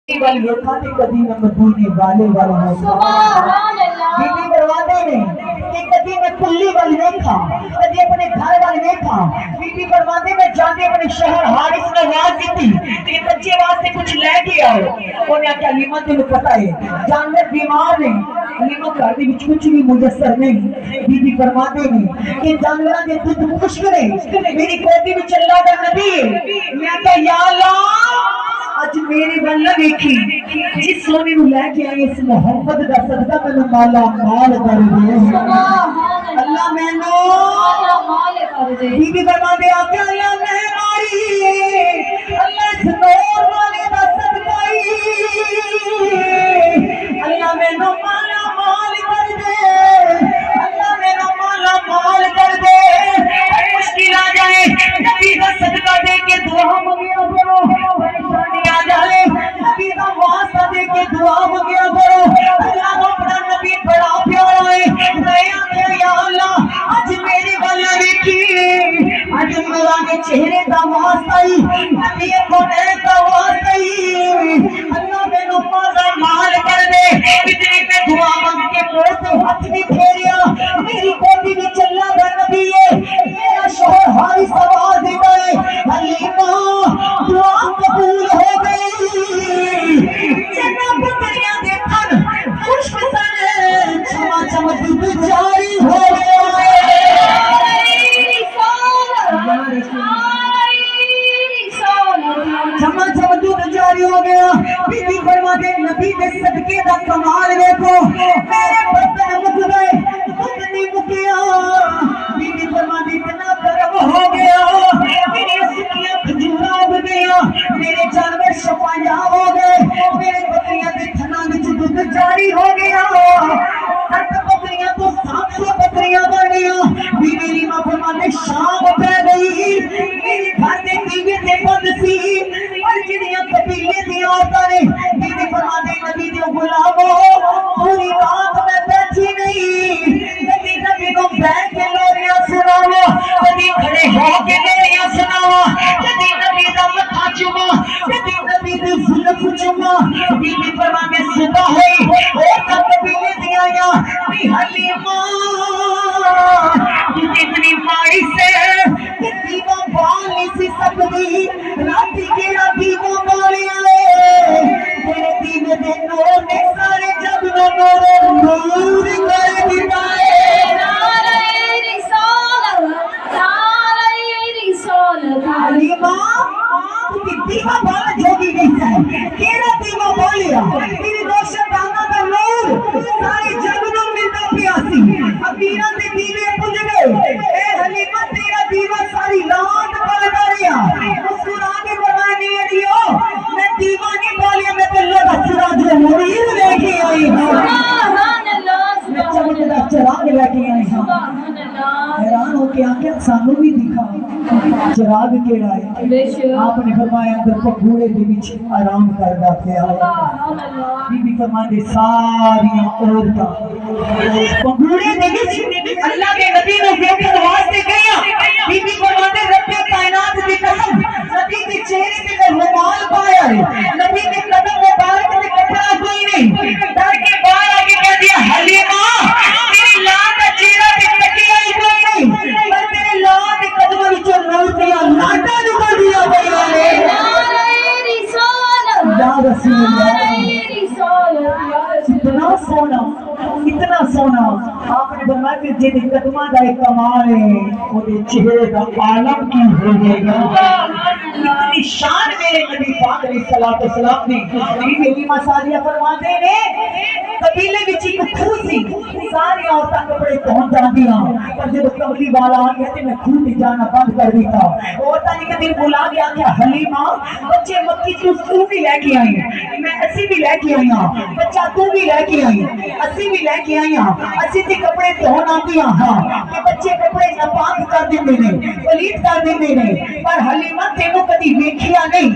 والی لوکھا تے کدی میں مدینے والے والا سبحان اللہ بی بی فرماتے ہیں کہ کدی میں کلی والی دیکھا کدی اپنے گھر والی دیکھا بی بی فرماتے میں جانے اپنے شہر حارث نے آواز دی کہ بچے واسطے کچھ لے کے آؤ انہوں نے کہا حلیمہ تمہیں پتہ ہے جانور بیمار ہیں حلیمہ گھر دے وچ کچھ بھی میسر نہیں بی بی فرماتے ہیں کہ جانوراں دے دودھ خشک نے میری گودی وچ اللہ دا نبی ہے میں کہا یا اللہ آج میری بلہ دیکھی جس سونے نو لے کے آئے اس محمد دا صدقہ میں نو مالا مال کر دے اللہ میں نو مال کر دے بی بی فرما دے آکے اللہ میں ماری اللہ اس نور والے دا صدقہ اللہ میں نو مالا مال کر دے اللہ میں نو مالا مال کر دے مشکل آ جائے نبی دا صدقہ دے کے دعا مانگیا کرو آ جائے نبی کا واسطہ دے کے دعا مانگیا کرو اللہ کو اپنا نبی بڑا پیارا ہے میں یا اللہ آج میری والا دیکھی آج مولا کے چہرے کا واسطہ ہی نبی کو کا واسطہ ہی اللہ میں نو مالا مال کر دے اتنی پہ دعا مانگ کے موڑ سے ہاتھ بھی پھیریا میری گودی میں چلا گا نبی ہے میرا شوہر حارث آواز دیتا ہے حلیمہ دعا قبول ہو گئی جناب بکریاں دے پھن خوشک سن چھما چھما دودھ جاری ہو گیا چھما چھما دودھ جاری ہو گیا بی بی فرما دے نبی دے صدقے دا کمال دیکھو میرے برتن مک گئے دودھ نہیں مکیا بی بی فرما دے اتنا گرم ہو گیا میری سکیاں کھجورا اگ گیا میرے جانور شفایا ہو گئے میرے بکریاں دے تھنا وچ دودھ جاری ہو گیا 7 بکریاں تو 700 بکریاں بن گیا بی بی ریما فرماتے شام پہ گئی میرے گھر دے دیوے تے بند سی اور جڑیاں قبیلے دی عورتاں نے بی بی فرماتے نبی دے غلامو پوری رات میں بیٹھی نہیں کبھی نبی کو بیٹھ کے لوریاں سناوا کبھی کھڑے ہو کے لوریاں سناوا کبھی نبی دا متھا چوما کبھی نبی دی زلف چوما بی بی فرماتے صبح ہوئی اور قبیلے دی آیا بی حلیمہ اتنی مائی سے کہ دیوہ بال نہیں سی سکتی راتی کے دیوہ بالی آئے تیرے دیوے دے نور نے سارے جب نور نور کر دیتائے نعرہ رسالت حلیمہ تُوٹی دیوہ بالا جوگی نہیں چاہے کیڑا دیوہ بالیا میری روشن دانا دا نور سارے جگنوں میں دا پیاسی امیرہ دے دیوے پوچھ گئے اے حلیمہ تیرا دیوہ ساری رات بال داریا مسکرانے بنانے دیو میں دیوہ نہیں بالیا میں تو اللہ دا سراج منیر لے کے آئی ہوں سبحان اللہ میں چمک دا چراغ لے کے آئی ہوں سبحان اللہ حیران ہو کے آنکھیں سانوں بھی دکھا چراغ کیڑا ہے بے شک آپ نے فرمایا اندر پکوڑے دے وچ آرام کردا پیا سبحان اللہ بی بی فرماندے ساریاں عورتاں پکوڑے دے وچ اللہ کے نبی نو ویکھن واسطے گئیاں بی بی فرماندے رب کائنات دی قسم نبی دے چہرے تے رومال پایا ہے نبی دے قدم مبارک تے کپڑا کوئی نہیں ڈر کے باہر آ کے کہہ دیا حلیمہ تیری لاں دا چہرہ تے تکیا ہی کوئی نہیں پر تیرے لاں دے قدموں وچوں نور دیا لاٹا نکل دیا بھیا نے نعرہ رسالت یا رسول اللہ رسالت اتنا سونا آپ نے فرمایا کہ جن قدمہ دا ایک کمال ہے وہ دے چہرے دا عالم کی ہو جائے گا اتنی شان میرے نبی پاک علیہ السلام نے بی بی حلیمہ سعدیہ فرماتے ہیں قبیلے وچ ایک کھو سی ساری عورتاں کپڑے پہنچ جاندیاں پر جب کملی والا آ گیا تے میں کھو تے جانا بند کر دیتا عورتاں نے کدی بلا گیا کہ حلیمہ بچے مکی تو بھی لے کے آئی میں اسی بھی لے کے آئی ہاں بچہ تو بھی لے کے آئی اسی بھی لے کے آئی ہاں اسی تے کپڑے دھون آندیاں ہاں کہ بچے کپڑے ناپاک کر دیندے نے پلیت کر دیندے نے پر حلیمہ تینوں کدی ویکھیا نہیں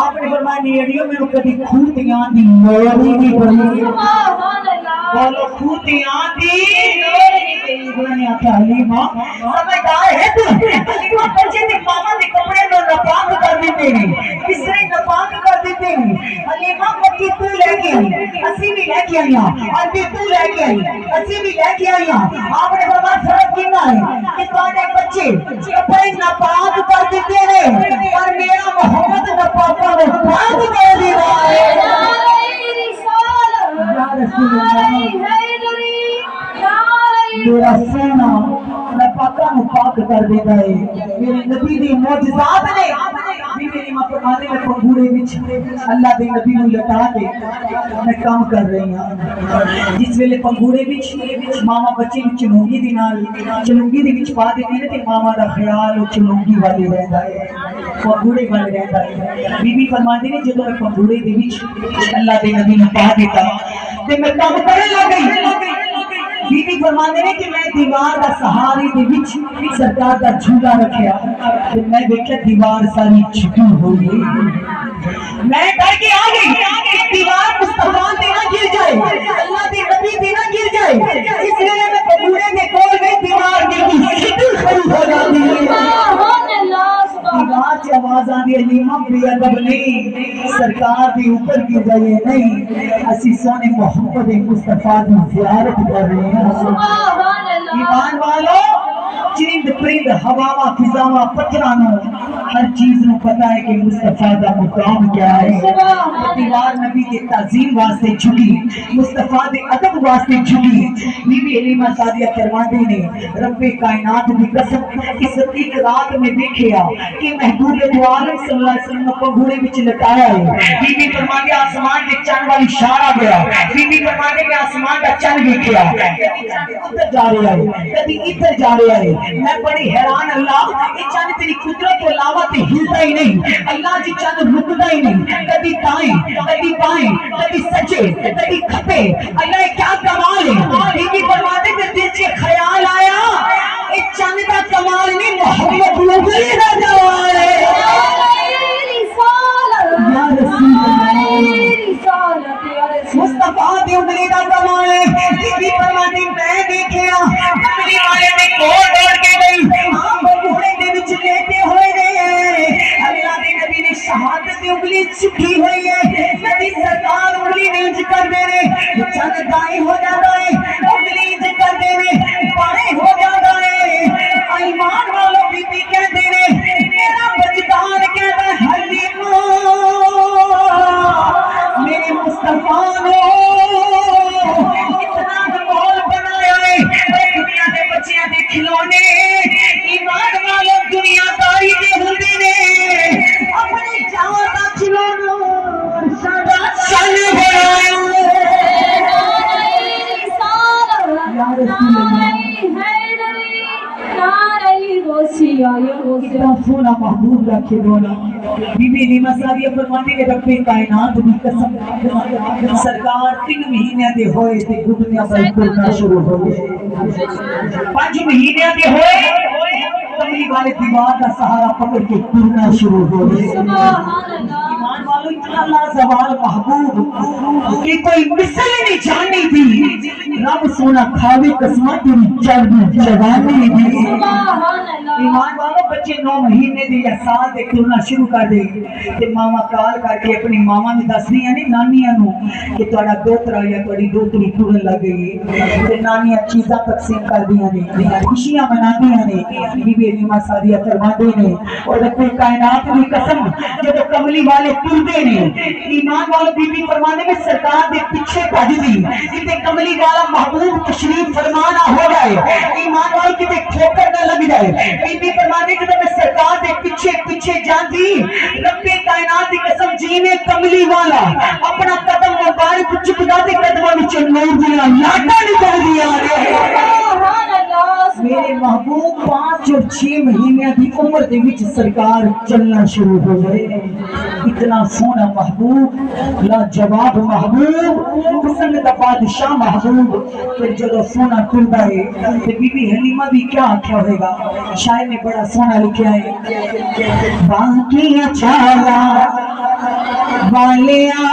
آپ نے فرمایا نیڑیوں میں کدی کھو تے آندی لوری نہیں پڑی سبحان اللہ بولو کھو تے آندی لوری نہیں پڑی انہوں نے آکھا حلیمہ سمجھدار ہے تو حلیمہ بچے تے ماما دے کپڑے نو ناپاک کر دیندے نے کس طرح ناپاک کر دیندے نے حلیمہ اسی بھی لے کے آئی اور بالکل لے کے آئی اسی بھی لے کے آئی آپ نے بابا فرق کینا ہے کہ تواڈے بچے کپڑے ناپاک کر دیتے ہیں اور میرا محمد ناپاکاں نوں پاک کر دیتا ہے یا رسول اللہ میرا سونا ناپاکاں نوں پاک کر دیتا ہے میرے نبی دی معجزات نے میری ماں فرمانے میں پنگھوڑے وچ اللہ دے نبی نوں لٹا کے میں کام کر رہی ہوں جس ویلے پنگھوڑے وچ ماما بچے نوں چلونگی دے نال چلونگی دے وچ پا دیندی ہے تے ماما دا خیال او چلونگی والے رہندا ہے پنگھوڑے والے رہندا ہے بی بی فرماندی نے جدوں میں پنگھوڑے دے وچ اللہ دے نبی نوں پا دیتا تے میں کام کرن لگ گئی بی بی فرماندے نے کہ میں دیوار دا سہارے دے وچ سرکار دا جھولا رکھیا تے میں دیکھیا دیوار ساری چھپی ہوئی میں ڈر کے آ گئی کہ دیوار مصطفیٰ تے نہ گر جائے اللہ دے نبی تے نہ گر جائے اس لیے میں پنگھوڑے دے کول گئی دیوار میری سیدھی کھڑی ہو جاتی ہے دیوار سے آواز آندی حلیمہ بے ادب نہیں سرکار دی اوپر کی جائے نہیں اسی سونے محمد مصطفیٰ دی زیارت کر رہے ہیں ایمان والو چرند پرند ہواواں فضاواں پتھراں ہر چیز نو پتہ ہے کہ مصطفیٰ دا مقام کیا ہے دیوار نبی کے تعظیم واسطے جھکی مصطفیٰ دے ادب واسطے جھکی بی بی حلیمہ سعدیہ فرماندی نے رب کائنات دی قسم اس ایک رات میں دیکھیا کہ محبوب دو عالم صلی اللہ علیہ وسلم کو گھوڑے وچ لٹایا ہے بی بی فرماندی آسمان دے چند والی اشارہ گیا بی بی فرماندی میں آسمان دا چند ویکھیا ادھر جا رہا ہے کبھی ادھر جا رہا ہے میں بڑی حیران اللہ یہ چند تیری قدرت کے علاوہ تے ہلتا ہی نہیں اللہ جی چند رکتا ہی نہیں کبھی دائیں کبھی بائیں کبھی سجے کبھی کھپے اللہ یہ کیا کمال ہے بی بی فرماتے کہ دل سے خیال آیا یہ چند کا کمال نہیں محمد نبی کا جمال ہے یا رسول اللہ مصطفیٰ دی انگلی کا کمال ہے بی بی فرماتی میں دیکھیا انگلی والے نے کول دوڑ کے گئی ہاں بھوڑے دے وچ لیٹے ہوئے نے اللہ دے نبی نے شہادت دی انگلی چکی ہوئی ہے نبی سرکار انگلی نیچ کر دے رہے چند دائیں ہو جاتا ہے انگلی نیچ کر دے رہے بائیں ہو جاتا ہے ایمان والو بی بی کہہ دے رہے میرا وجدان کہتا ہے حلیمہ میرے مصطفیٰ نے اتنا ماحول بنایا ہے دنیا کے بچیاں دے کھلونے ایمان والو دنیا داری دے ہوندے نے اپنی جان دا کھلونا ساڈا سن بنایا یا رسول اللہ کتنا سونا محبوب کا کھلونا بی بی حلیمہ سعدیہ فرماتی کہ رب کائنات دی قسم سرکار 3 مہینے دے ہوئے تے گھٹنیاں پر ٹوٹنا شروع ہو گئے 5 مہینے دے ہوئے کملی والے دیوار کا سہارا پکڑ کے ٹوٹنا شروع ہو گئے ایمان والو اتنا لازوال محبوب کہ کوئی مثل نہیں جانی تھی رب سونا کھاوے قسمت تیری چربی جوانی دی ایمان والو بچے 9 مہینے دے یا سال دے ٹرنا شروع کر دے تے ماما کال کر کے اپنی ماما نے دس رہی ہیں نانیاں نو کہ تہاڈا دوترا یا تہاڈی دوتری ٹرن لگ گئی تے نانیاں چیزاں تقسیم کر دیاں نے خوشیاں مناندیاں نے بی بی حلیمہ سعدیہ فرماندے نے اور رب کائنات دی قسم جب کملی والے ٹردے نے ایمان والو بی بی فرماندے میں سرکار دے پیچھے بھج دی کتے کملی والا محبوب تشریف فرمانا ہو جائے ایمان والو کتے ٹھوکر نہ لگ جائے بی بی فرماندے کہ میں سرکار دے پیچھے پیچھے جاندی رب کائنات دی قسم جی میں کملی والا اپنا قدم مبارک چکدا تے قدماں وچ نور دیاں لاٹاں نکل دیاں میرے محبوب 5 اور 6 مہینے کی عمر دے وچ سرکار چلنا شروع ہو گئے اتنا سونا محبوب لاجواب محبوب حسن دا بادشاہ محبوب پھر جدو سونا ٹردا ہے تے بی بی حلیمہ بھی کیا آکھیا ہوئے گا شاعر نے بڑا سونا لکھیا ہے باقیاں چھالا والیاں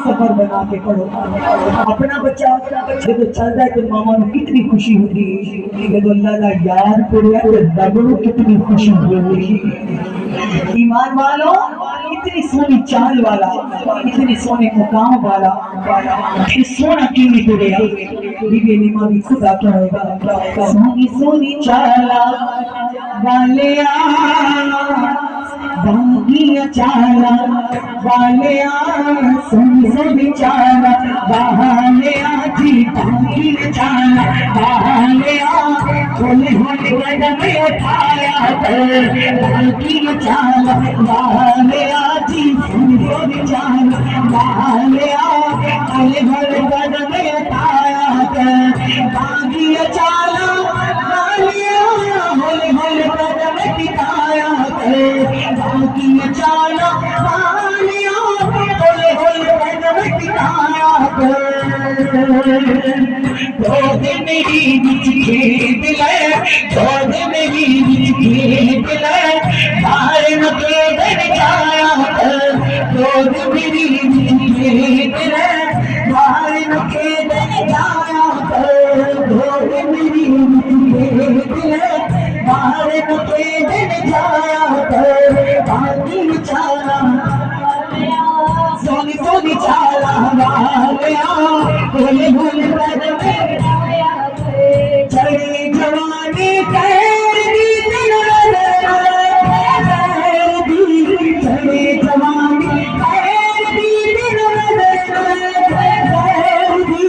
سفر بنا کے پڑھو اپنا بچہ جب چلتا ہے تو ماما نو کتنی خوشی ہوتی ہے جب اللہ کا یار پڑھیا تو رب نو کتنی خوشی ہوتی ہے ایمان والو اتنی سونی چال والا اتنے سونے مقام والا پھر سونا کیوں نہیں تریا بی بی علیمہ بھی خدا کہے گا سونی سونی چالا والیا باغی چالا والیا سونی سونی چالا والیا جی باغی چالا والیا ہولی ہولی قدم اٹھایا باغی چالا والیا جی سونی سونی چالا والیا ہولی ہولی قدم اٹھایا باغی چالا والیا ہولی ہولی قدم اٹھایا باغی چالا والیا ہولی ہولی قدم اٹھایا دود میری بچ کھیت لے دود میری بچ کھیت لے بھائی نکلے دن جایا دود میری بچ کھیت لے بھائی نکلے دن جایا دود میری بچ کھیت لے بھائی نکلے دن جایا باغی چالا سونی سونی چالا والیا ہولی ہولی قدم چڑی جوانی خیر دی دل خیر دی چڑی جوانی خیر دی دل خیر دی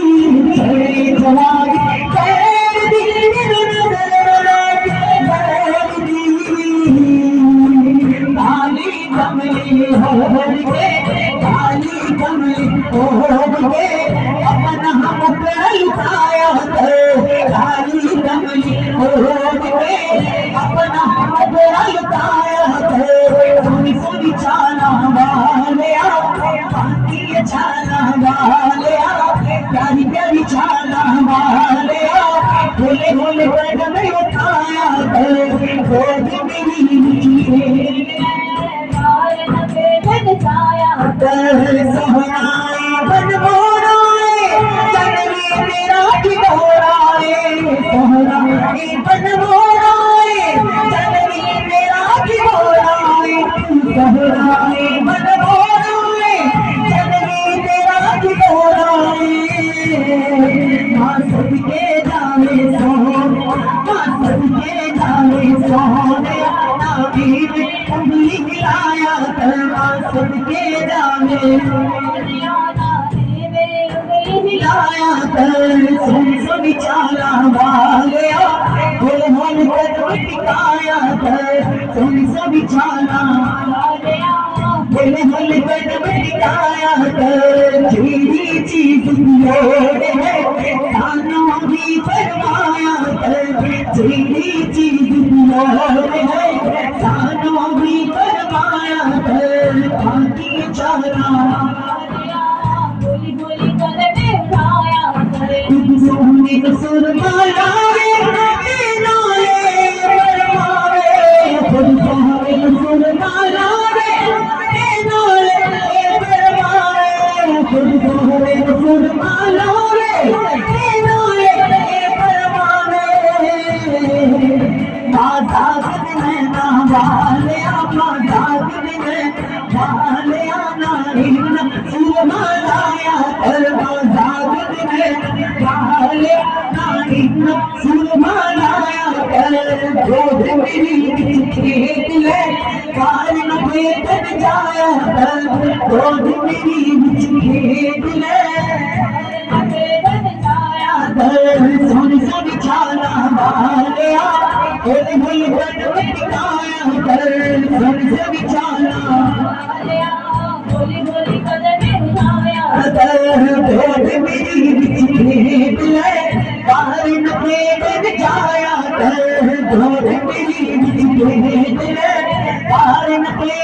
چڑی جوانی خیر دی دل خیر دی کالی کملی ہو کے کالی کملی ہو کے اپنا ہم پہ لٹایا کالی کملی ہو کے اپنا ہم پہ لٹایا سونی سونی چالا والیا باغی چالا والیا پیاری پیاری چالا والیا ہولی ہولی قدم اٹھایا دود میری سہنائے بن بورائے جنوی میرا کی بورائے سہنائے بن بورائے جنوی میرا کی بورائے سہنائے بن بورائے جنوی میرا کی بورائے ماں سب کے جانے سونے ماں سب کے جانے سونے نبی میں انگلی ملایا ماں سب کے جانے ملایا سونی سونی چالا والیا ہولی ہولی قدم ٹکایا سونی سونی چالا ہولی ہولی قدم ٹکایا جیڑی چیز لوڑ ہے کانوں بھی فرمایا جیڑی چیز لوڑ ہے کانوں بھی فرمایا باغی چالا سونے سرما لائے نالے فرماوے خود سونے سرما لائے نالے فرماوے خود سونے سرما لائے نالے فرماوے ماداغ میں نہ والیا ماداغ میں والیا نائن سرما لایا ماداغ میں والیا نائن سرما لایا دود میری کھیت لے کال نبے تن جایا دود میری کھیت لے سونی سونی چالا والیا ہولی ہولی قدم ٹکایا سونی سونی چالا ہولی ہولی قدم دود میری کھیت لے باہر نکلے دن جایا دود میری کھیت لے باہر نکلے